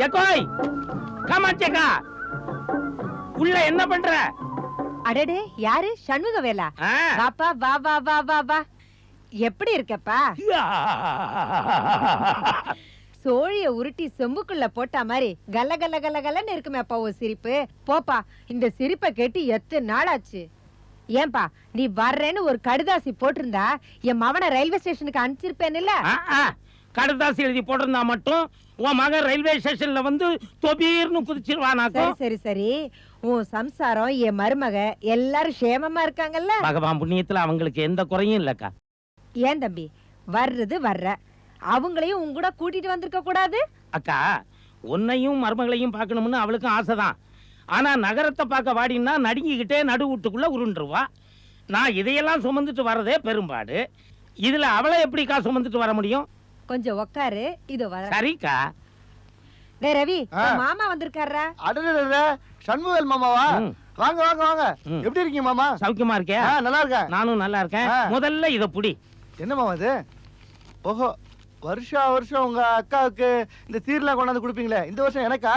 எக்கோய் காமாட்சியக்கா உள்ள என்ன பண்ற? அடடே, யாரு? சண்முக வேலா. ஆ. வாப்பா, வா வா வா வா வா. எப்படி இருக்கப்பா? சோழிய உருட்டி செம்புக்குள்ள போட்ட மாதிரி கல்ல கல்ல கல்ல கல்லன்னு இருக்குமே அப்பா ஒரு சிரிப்பு. போப்பா, இந்த சிரிப்பை கேட்டு எத்தனை நாள் ஆச்சு. ஏன்பா, நீ வர்றேன்னு ஒரு கடுதாசி போட்டிருந்தா என் மவனை ரயில்வே ஸ்டேஷனுக்கு அனுப்பிச்சிருப்பேன் இல்ல? கடுதாசி எழுதி போட்டிருந்தா மட்டும் உன் மகன் ரயில்வே ஸ்டேஷன்ல வந்து தொபீர்னு குதிச்சிருவானாக்கும். சரி சரி சரி, உன் சம்சாரம் என் மருமக எல்லாரும் சேமமா இருக்காங்கல்ல? பகவான் புண்ணியத்துல அவங்களுக்கு எந்த குறையும் இல்லக்கா. ஏன் தம்பி, வர்றது வர்ற, அவங்களையும் உன் கூட கூட்டிட்டு வந்திருக்க கூடாது? அக்கா, உன்னையும் மருமகளையும் பார்க்கணும்னு அவளுக்கும் ஆசைதான். ஆனா நகரத்தை பார்க்க வாடினா நடுங்கிக்கிட்டே நடு வீட்டுக்குள்ள உருண்டுருவா. நான் இதையெல்லாம் சுமந்துட்டு வர்றதே பெரும்பாடு. இதுல அவளை எப்படிக்கா சுமந்துட்டு வர முடியும்? கொஞ்சம் உக்காரு, இதோ வர. சரிக்கா. டேய் ரவி, உன் மாமா வந்திருக்காரா? அடடே, சண்முகல் மாமாவா? வாங்க வாங்க வாங்க. எப்படி இருக்கீங்க மாமா? சௌக்கியமா இருக்கே? நல்லா இருக்கேன். நானும் நல்லா இருக்கேன். முதல்ல இத புடி. என்ன மாமா இது? ஓஹோ, வருஷம் உங்க அக்காவுக்கு இந்த சீர்லாம் கொண்டாந்து கொடுப்பீங்களே, இந்த வருஷம் எனக்கா?